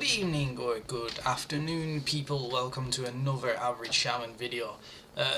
Good evening or good afternoon, people. Welcome to another Average Shaman video.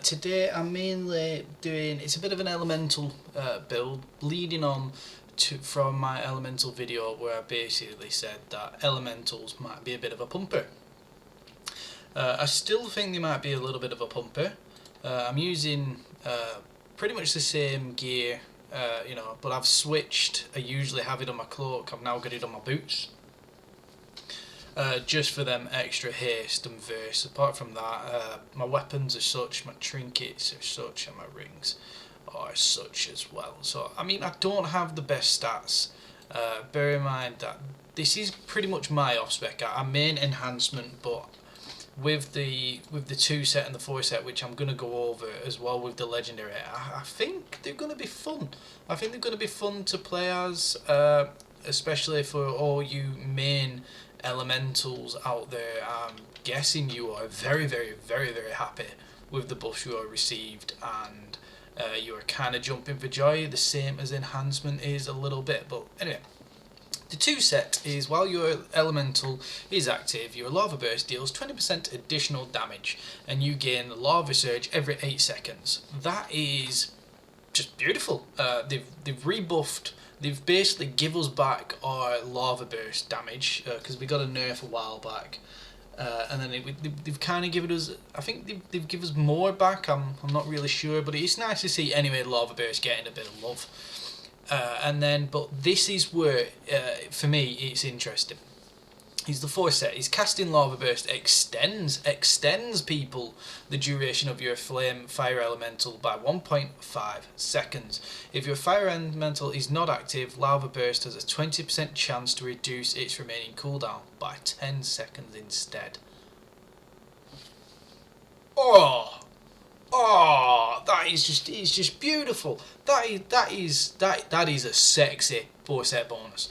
Today I'm mainly doing, it's a bit of an elemental build, leading on from my elemental video where I basically said that elementals might be a bit of a pumper. I still think they might be a little bit of a pumper. I'm using pretty much the same gear, but I've switched. I usually have it on my cloak, I've now got it on my boots. Just for them extra haste and verse. Apart from that, my weapons are such, my trinkets are such, and my rings are such as well. So, I mean, I don't have the best stats. Bear in mind that this is pretty much my off spec. I main enhancement, but with the 2 set and the 4 set, which I'm going to go over as well with the legendary, I think they're going to be fun. I think they're going to be fun to play as, especially for all you main elementals out there. I'm guessing you are very, very, very, very happy with the buffs you have received, and you are kind of jumping for joy, the same as enhancement is a little bit. But anyway, the 2 set is while your elemental is active, your lava burst deals 20% additional damage, and you gain lava surge every 8 seconds. That is just beautiful. They've rebuffed. They've basically give us back our lava burst damage because we got a nerf a while back, and then they've kind of given us. I think they've given us more back. I'm not really sure, but it's nice to see anyway. Lava burst getting a bit of love, but this is where for me it's interesting. He's the 4 set. His casting lava burst extends people the duration of your flame fire elemental by 1.5 seconds. If your fire elemental is not active, lava burst has a 20% chance to reduce its remaining cooldown by 10 seconds instead. Oh, that is just beautiful. That is a sexy 4 set bonus.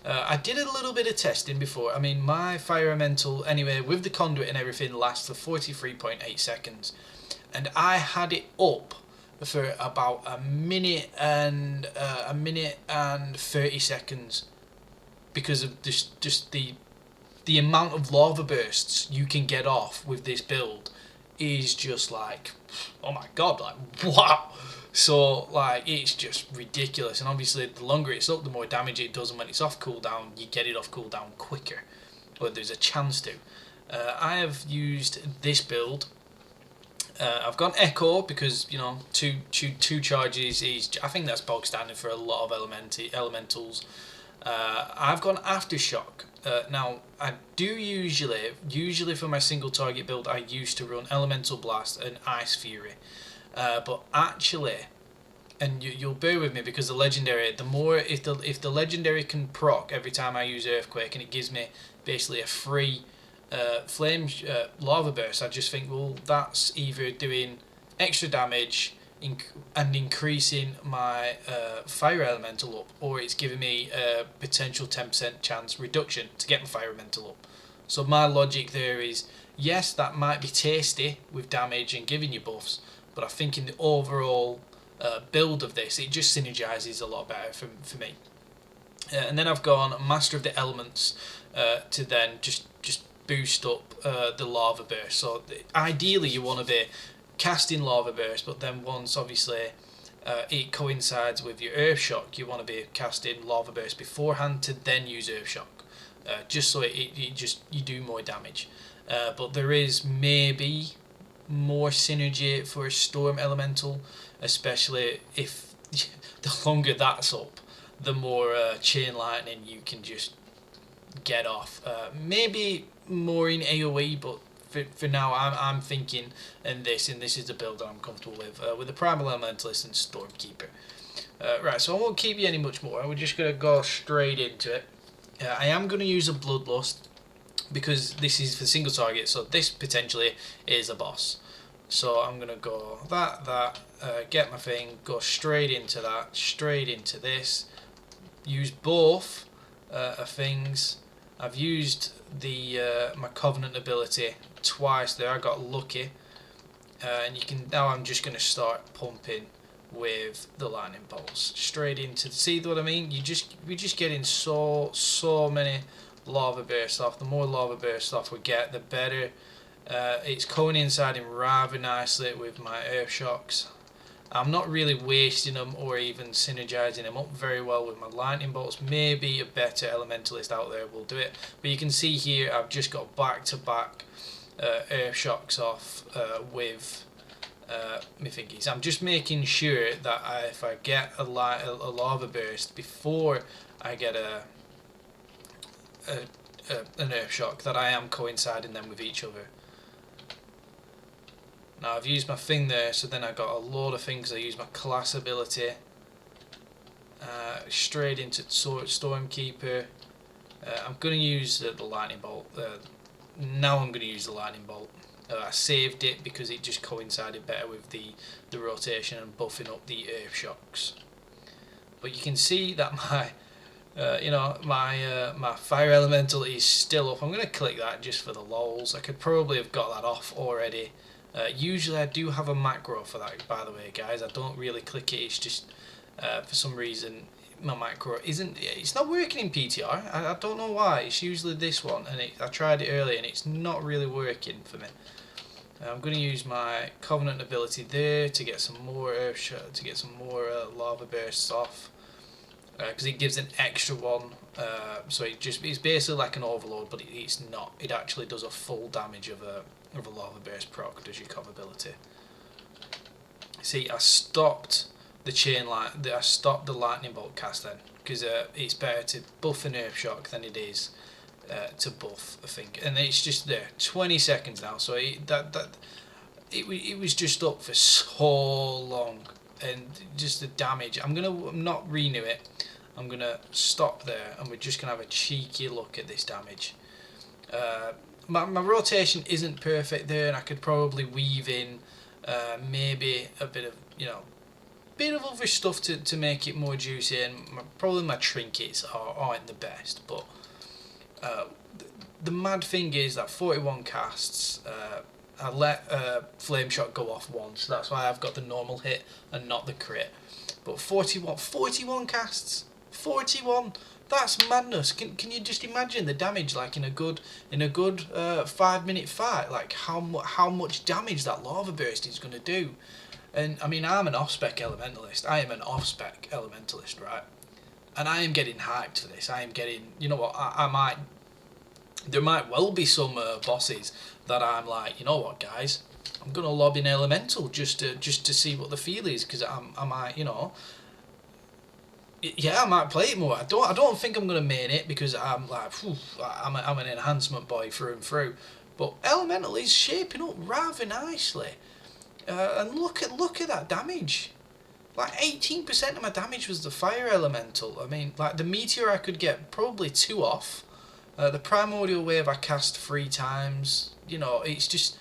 I did a little bit of testing before. I mean, my fire elemental, anyway, with the conduit and everything, lasts for 43.8 seconds. And I had it up for about a minute and 30 seconds because of just the amount of lava bursts you can get off with this build is just like, oh my god, like, wow. So, like, it's just ridiculous, and obviously the longer it's up, the more damage it does, and when it's off cooldown, you get it off cooldown quicker, or there's a chance to. I have used this build. I've gone Echo because, you know, two charges is, I think that's bog standard for a lot of elementals. I've gone Aftershock. Now, I do usually for my single target build, I used to run Elemental Blast and Ice Fury. But actually, and you'll bear with me because the legendary, the more if the legendary can proc every time I use Earthquake, and it gives me basically a free flame lava burst, I just think, well, that's either doing extra damage and increasing my fire elemental up, or it's giving me a potential 10% chance reduction to get my fire elemental up. So my logic there is, yes, that might be tasty with damage and giving you buffs, but I think in the overall build of this, it just synergizes a lot better for me. And then I've gone Master of the Elements to then just boost up the lava burst. So ideally you want to be casting lava burst, but then once obviously it coincides with your earth shock, you want to be casting lava burst beforehand to then use earth shock, just so you do more damage. But there is maybe more synergy for a storm elemental, especially if the longer that's up, the more chain lightning you can just get off. Maybe more in AOE, but for now I'm thinking this is the build that I'm comfortable with the Primal Elementalist and Stormkeeper. Right, so I won't keep you any much more. We're just going to go straight into it. I am going to use a Bloodlust because this is for single target, so this potentially is a boss. So I'm going to go get my thing, go straight into that, straight into this, use both things. I've used my Covenant ability twice there, I got lucky, and now I'm just going to start pumping with the lightning bolts straight into see what I mean. We're just getting so many lava bursts off. The more lava bursts off we get, the better. It's coinciding rather nicely with my earth shocks. I'm not really wasting them or even synergizing them up very well with my lightning bolts. Maybe a better elementalist out there will do it. But you can see here I've just got back-to-back earth shocks off with my thingies. I'm just making sure that if I get a lava burst before I get an earth shock, that I am coinciding them with each other. Now I've used my thing there, so then I got a load of things. I use my class ability straight into Stormkeeper. I'm going to use the lightning bolt. Now I'm going to use the lightning bolt. I saved it because it just coincided better with the rotation and buffing up the earth shocks. But you can see that my my fire elemental is still up. I'm going to click that just for the lols. I could probably have got that off already. Usually I do have a macro for that, by the way, guys. I don't really click it. It's just for some reason my macro it's not working in PTR. I don't know why. It's usually this one, and I tried it earlier and it's not really working for me. I'm going to use my Covenant ability there to get some more lava bursts off, because it gives an extra one. So it's basically like an overload, but it's not. It actually does a full damage of a lava burst proc, does your Cov ability. See, I stopped the chain line. I stopped the lightning bolt cast then, because it's better to buff an earth shock than it is to buff, I think. And it's just there, 20 seconds now. So it was just up for so long, and just the damage. I'm not renew it. I'm gonna stop there, and we're just gonna have a cheeky look at this damage. My rotation isn't perfect there, and I could probably weave in maybe a bit of other stuff to make it more juicy, and probably my trinkets aren't the best. But the mad thing is that 41 casts, I let Flame Shot go off once. That's why I've got the normal hit and not the crit. But 41 casts, 41. That's madness. Can you just imagine the damage, like in a good 5-minute fight, like how much damage that lava burst is going to do? And I mean, I'm an off-spec elementalist. I am an off-spec elementalist, right? And I am getting hyped for this. I am getting, you know what? There might well be some bosses that I'm like, you know what, guys, I'm gonna lob in elemental just to see what the feel is, because I might, you know. Yeah, I might play it more. I don't think I'm gonna main it, because I'm like, I'm an enhancement boy through and through. But elemental is shaping up rather nicely, and look at that damage. Like 18% of my damage was the fire elemental. I mean, like the meteor I could get probably 2 off. The primordial wave I cast 3 times. You know, it's just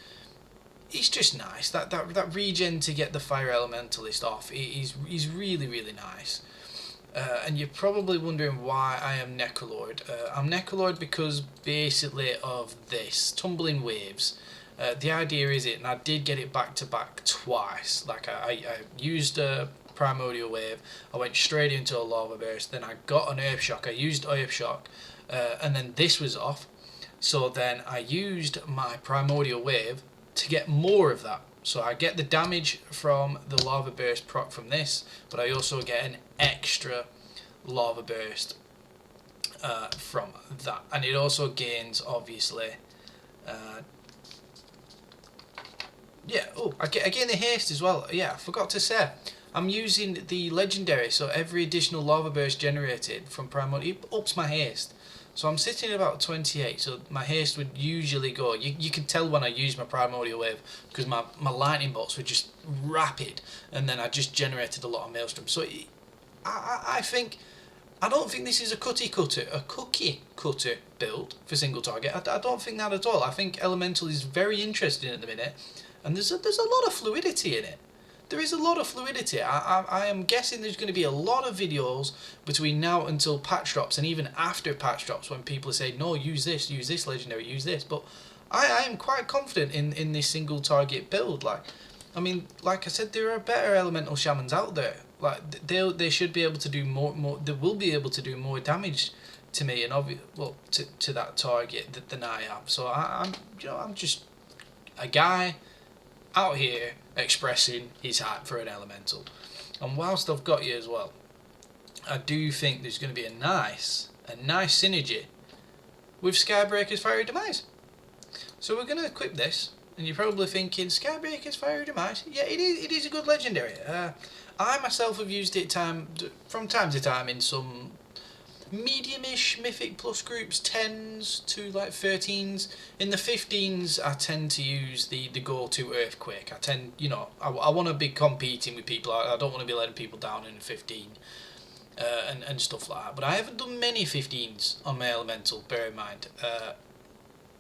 nice. That regen to get the fire elementalist off is really, really nice. And you're probably wondering why I am Necrolord. I'm Necrolord because basically of this, Tumbling Waves. The idea is and I did get it back to back twice. Like I used a primordial wave, I went straight into a lava burst, then I got an earth shock, I used earth shock, and then this was off. So then I used my primordial wave to get more of that. So I get the damage from the lava burst proc from this, but I also get an extra lava burst from that, and it also gains, obviously, yeah. Oh, I gain the haste as well. Yeah, I forgot to say, I'm using the legendary, so every additional lava burst generated from primordial ups my haste. So I'm sitting at about 28, so my haste would usually go. You can tell when I use my primordial wave, because my lightning bolts were just rapid, and then I just generated a lot of maelstrom. So I don't think this is a cookie cutter build for single target. I don't think that at all. I think elemental is very interesting at the minute, and there's a lot of fluidity in it. There is a lot of fluidity. I am guessing there's going to be a lot of videos between now until patch drops, and even after patch drops, when people say, no, use this legendary, use this. But I am quite confident in this single target build. Like I said, there are better elemental shamans out there. Like they should be able to do more. They will be able to do more damage to me, and to that target than I am. So I'm just a guy out here expressing his hype for an elemental. And whilst I've got you as well, I do think there's going to be a nice synergy with Skybreaker's Fiery Demise. So we're going to equip this, and you're probably thinking, Skybreaker's Fiery Demise? Yeah, it is a good legendary. I myself have used it from time to time in some medium-ish Mythic Plus groups, 10s to like 13s. In the 15s, I tend to use the go-to Earthquake. I want to be competing with people. I don't want to be letting people down in a 15 and stuff like that. But I haven't done many 15s on my Elemental, bear in mind.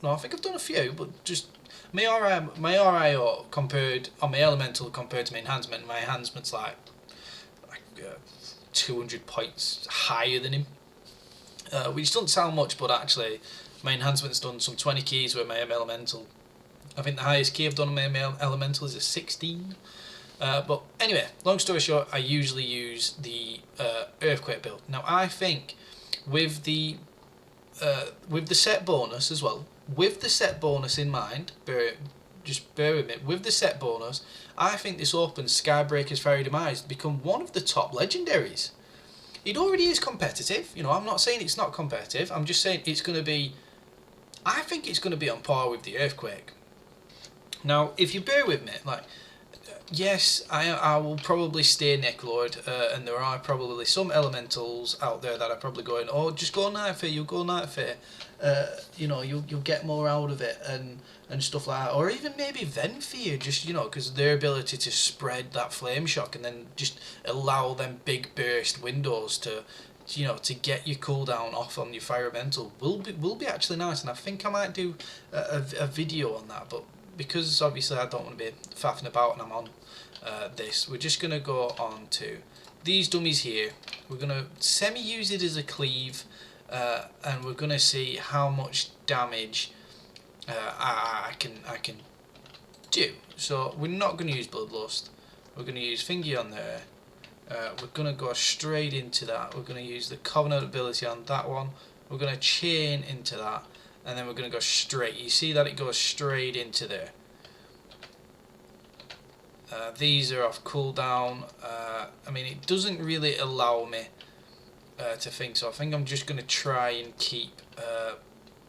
No, I think I've done a few, but just my RIO compared on my Elemental compared to my enhancement. My enhancement's like 200 points higher than him. Which doesn't sound much, but actually my enhancement's done some 20 keys with my Elemental. I think the highest key I've done on my Elemental is a 16. But anyway, long story short, I usually use the Earthquake build. Now I think with the set bonus as well, with the set bonus in mind, bear with me, with the set bonus, I think this opens Skybreaker's Fiery Demise to become one of the top legendaries. It already is competitive, I'm not saying it's not competitive, I'm just saying it's going to be, I think it's going to be on par with the Earthquake. Now, if you bear with me, yes, I will probably stay Necrolord, and there are probably some elementals out there that are probably going, oh, just go Nightfare, you'll go Nightfare, you'll get more out of it, and stuff like that, or even maybe Venfear, just, because their ability to spread that flame shock and then just allow them big burst windows to get your cooldown off on your fire elemental will be actually nice, and I think I might do a video on that, but because obviously I don't want to be faffing about and I'm on this, we're just going to go on to these dummies here. We're going to semi-use it as a cleave, and we're going to see how much damage I can do. So we're not going to use Bloodlust, we're going to use Fingy on there, we're going to go straight into that, we're going to use the Covenant ability on that one, we're going to chain into that, and then we're going to go straight. You see that it goes straight into there. These are off cooldown. It doesn't really allow me to think, so I think I'm just going to try and keep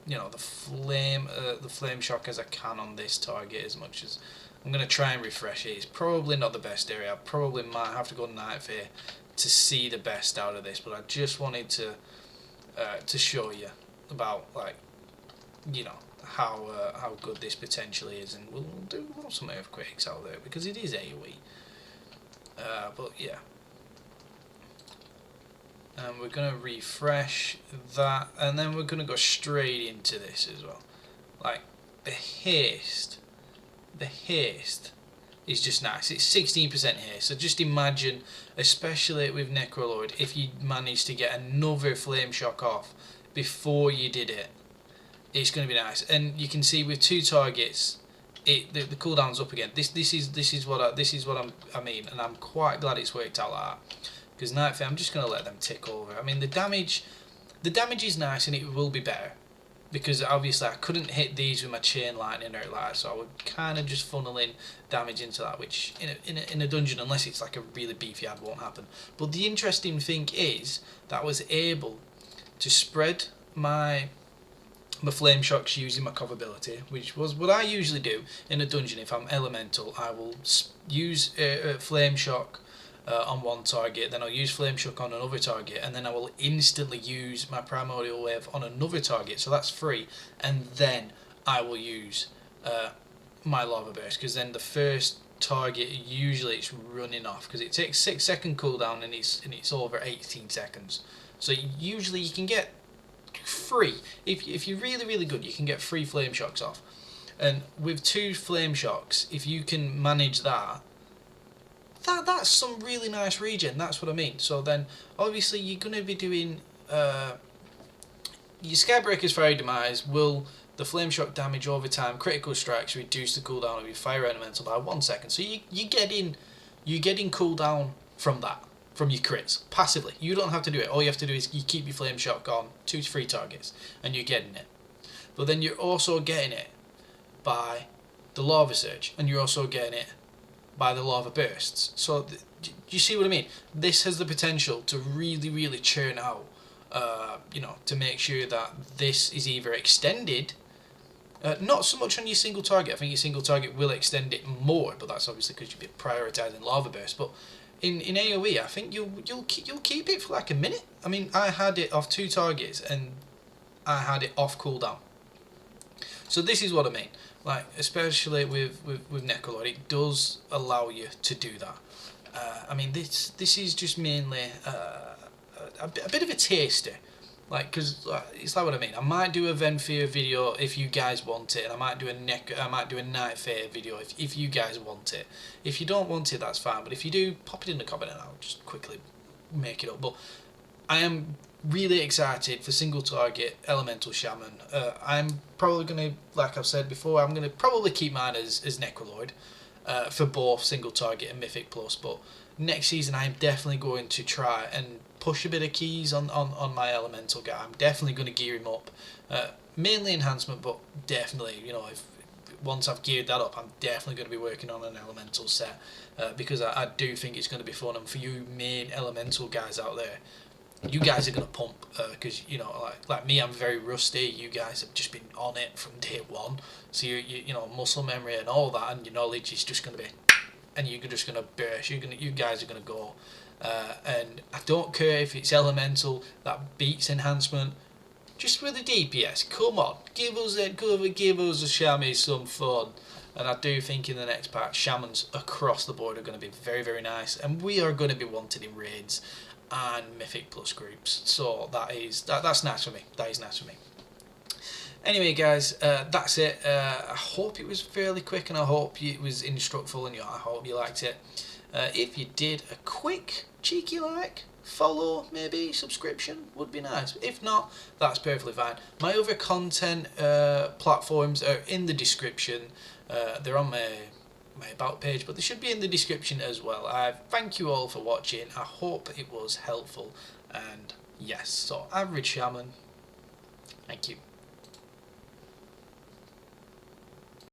the flame shock as I can on this target as much as I'm going to try and refresh it. It's probably not the best area. I probably might have to go Nightfare to see the best out of this, but I just wanted to show you about how good this potentially is, and we'll want some Earthquakes out there because it is AOE. But yeah, and we're going to refresh that, and then we're going to go straight into this as well. Like the haste is just nice. It's 16% haste, so just imagine, especially with Necrolord, if you manage to get another flame shock off before you did it, it's going to be nice. And you can see with two targets, the cooldown's up again. This is what I mean, and I'm quite glad it's worked out like that. Because Nightfare, I'm just going to let them tick over. The damage is nice, and it will be better, because obviously I couldn't hit these with my chain lightning or like that, so I would kind of just funnel in damage into that, which in a dungeon, unless it's like a really beefy ad, won't happen. But the interesting thing is that I was able to spread my flame shocks using my cover ability, which was what I usually do in a dungeon. If I'm elemental, I will use flame shock on one target, then I'll use flame shock on another target, and then I will instantly use my primordial wave on another target, so that's free, and then I will use my lava burst, because then the first target usually it's running off, because it takes 6-second cooldown and it's over 18 seconds, so usually you can get free, if you're really good, you can get free flame shocks off. And with 2 flame shocks, if you can manage that's some really nice regen, that's what I mean. So then obviously you're going to be doing your Skybreaker's Fiery Demise will, the flame shock damage over time, critical strikes reduce the cooldown of your fire elemental by 1 second, so you're getting cooldown from that. from your crits passively. You don't have to do it. All you have to do is you keep your flame shock on 2 to 3 targets, and you're getting it. But then you're also getting it by the lava surge, and you're also getting it by the lava bursts. So do you see what I mean? This has the potential to really, really churn out. To make sure that this is either extended. Not so much on your single target. I think your single target will extend it more, but that's obviously because you'll be prioritising lava burst. But in AOE, I think you'll keep it for like a minute. I mean, I had it off 2 targets and I had it off cooldown. So this is what I mean. Like, especially with Necrolord, it does allow you to do that. I mean, this is just mainly a bit of a taster. Like, because it's like what I mean. I might do a Venfear video if you guys want it, and I might do a Night Fair video if you guys want it. If you don't want it, that's fine. But if you do, pop it in the comment and I'll just quickly make it up. But I am really excited for single target Elemental Shaman. I'm probably gonna, like I've said before, I'm gonna probably keep mine as Necrolord for both single target and Mythic Plus. But next season, I'm definitely going to try and push a bit of keys on my elemental guy. I'm definitely going to gear him up, mainly enhancement, but definitely, if once I've geared that up, I'm definitely going to be working on an elemental set, because I do think it's going to be fun. And for you main elemental guys out there, you guys are going to pump, because like me, I'm very rusty. You guys have just been on it from day one, so you muscle memory and all that, and your knowledge is just going to be, and you're just going to burst. You guys are going to go. And I don't care if it's elemental that beats enhancement. Just with the DPS, come on, give us a chamois some fun. And I do think in the next patch, shamans across the board are going to be very, very nice, and we are going to be wanted in raids and Mythic Plus groups. So that's nice for me. That is nice for me. Anyway, guys, that's it. I hope it was fairly quick, and I hope it was instructful, and I hope you liked it. If you did, a quick cheeky like, follow, maybe subscription would be nice. If not, that's perfectly fine. My other content platforms are in the description. They're on my about page, but they should be in the description as well. I thank you all for watching. I hope it was helpful, and yes, so average shaman. Thank you.